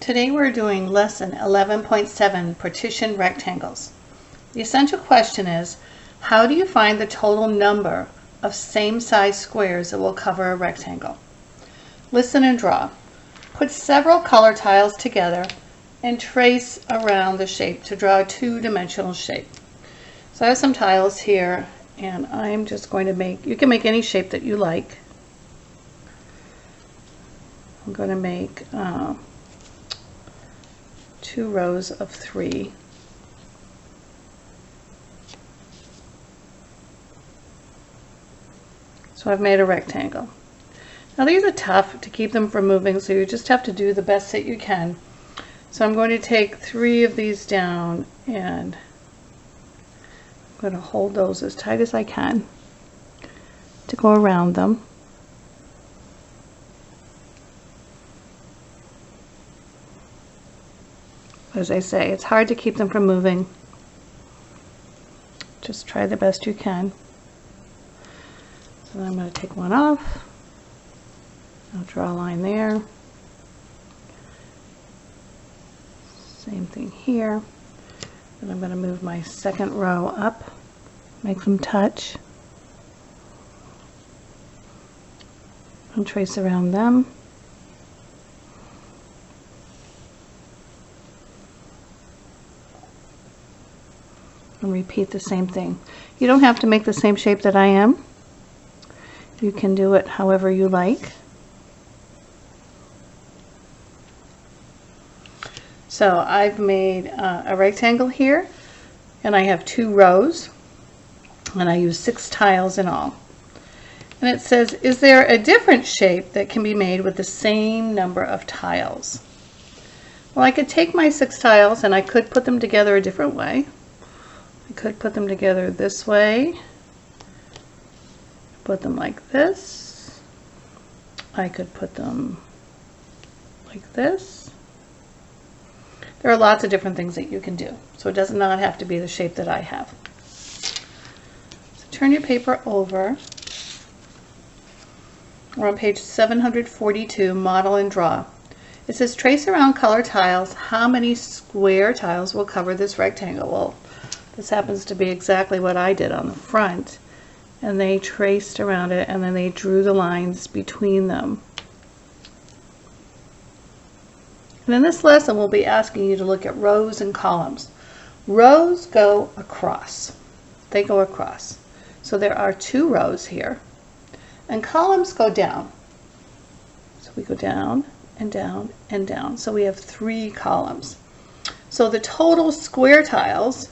Today we're doing lesson 11.7, partition rectangles. The essential question is, how do you find the total number of same size squares that will cover a rectangle? Listen and draw. Put several color tiles together and trace around the shape to draw a two-dimensional shape. So I have some tiles here and I'm just going to make, you can make any shape that you like. I'm going to make 2 rows of 3. So I've made a rectangle. Now these are tough to keep them from moving, so you just have to do the best that you can. So I'm going to take 3 of these down and I'm going to hold those as tight as I can to go around them. As I say, it's hard to keep them from moving. Just try the best you can. So I'm going to take one off. I'll draw a line there. Same thing here. And I'm going to move my second row up, make them touch, and trace around them. And repeat the same thing. You don't have to make the same shape that I am. You can do it however you like. So I've made a rectangle here, and I have 2 rows, and I use 6 tiles in all. And it says, is there a different shape that can be made with the same number of tiles? Well, I could take my 6 tiles and I could put them together a different way. I could put them together this way, put them like this. I could put them like this. There are lots of different things that you can do, so it does not have to be the shape that I have. So turn your paper over. We're on page 742, model and draw. It says trace around color tiles. How many square tiles will cover this rectangle? Well, this happens to be exactly what I did on the front, and they traced around it and then they drew the lines between them. And in this lesson we'll be asking you to look at rows and columns. Rows go across. They go across. So there are 2 rows here. And columns go down. So we go down and down and down. So we have 3 columns. So the total square tiles,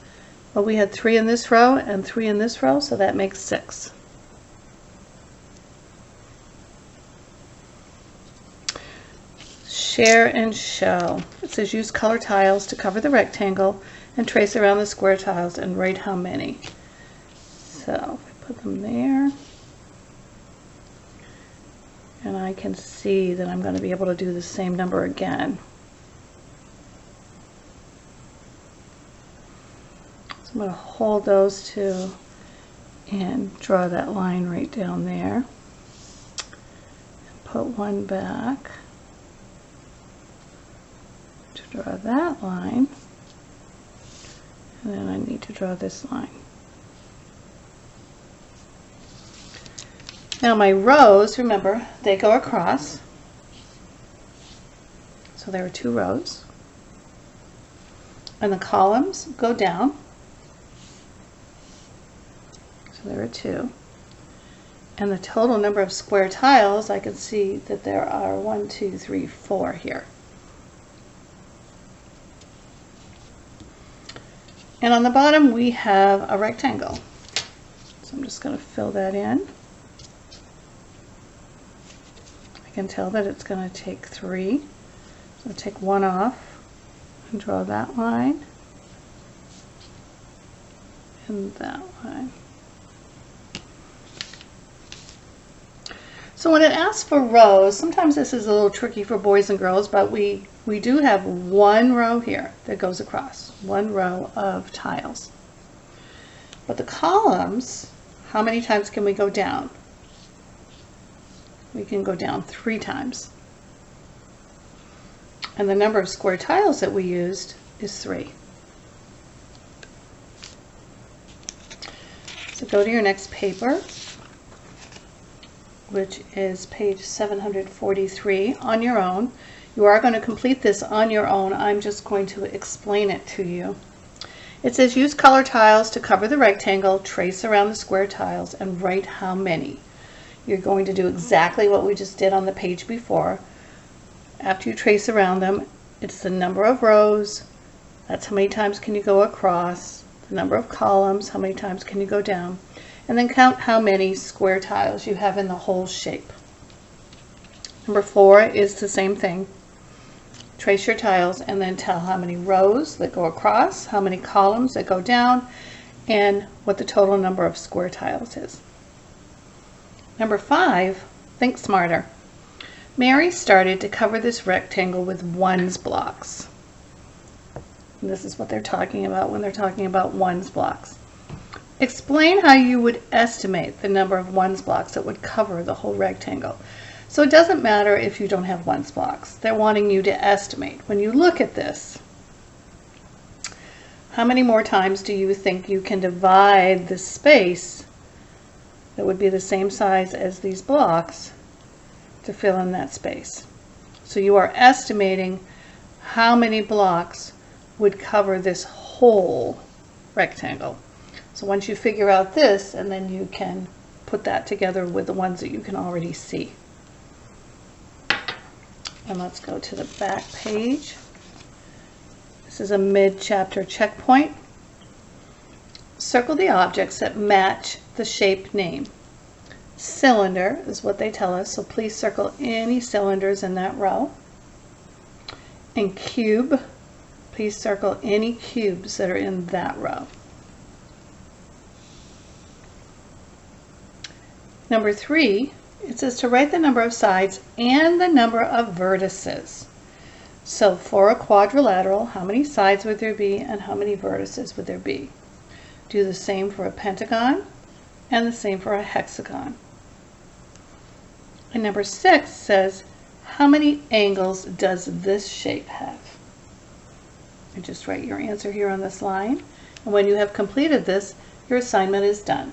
well, we had 3 in this row and 3 in this row, so that makes 6. Share and show. It says use color tiles to cover the rectangle and trace around the square tiles and write how many. So if I put them there, and I can see that I'm going to be able to do the same number again. So I'm going to hold those 2 and draw that line right down there. And put one back to draw that line. And then I need to draw this line. Now my rows, remember, they go across. So there are 2 rows. And the columns go down. So there are 2. And the total number of square tiles, I can see that there are 1, 2, 3, 4 here. And on the bottom we have a rectangle. So I'm just going to fill that in. I can tell that it's going to take 3. So I'll take 1 off and draw that line and that line. So when it asks for rows, sometimes this is a little tricky for boys and girls, but we do have 1 row here that goes across, 1 row of tiles. But the columns, how many times can we go down? We can go down 3 times. And the number of square tiles that we used is 3. So go to your next paper, which is page 743, on your own. You are going to complete this on your own. I'm just going to explain it to you. It says use color tiles to cover the rectangle, trace around the square tiles, and write how many. You're going to do exactly what we just did on the page before. After you trace around them, it's the number of rows, that's how many times can you go across, the number of columns, how many times can you go down, and then count how many square tiles you have in the whole shape. Number 4 is the same thing. Trace your tiles and then tell how many rows that go across, how many columns that go down, and what the total number of square tiles is. Number 5, think smarter. Mary started to cover this rectangle with ones blocks. And this is what they're talking about when they're talking about ones blocks. Explain how you would estimate the number of ones blocks that would cover the whole rectangle. So it doesn't matter if you don't have ones blocks. They're wanting you to estimate. When you look at this, how many more times do you think you can divide the space that would be the same size as these blocks to fill in that space? So you are estimating how many blocks would cover this whole rectangle. So once you figure out this, and then you can put that together with the ones that you can already see. And let's go to the back page. This is a mid-chapter checkpoint. Circle the objects that match the shape name. Cylinder is what they tell us, so please circle any cylinders in that row. And cube, please circle any cubes that are in that row. Number 3, it says to write the number of sides and the number of vertices. So for a quadrilateral, how many sides would there be and how many vertices would there be? Do the same for a pentagon and the same for a hexagon. And number 6 says, how many angles does this shape have? And just write your answer here on this line. And when you have completed this, your assignment is done.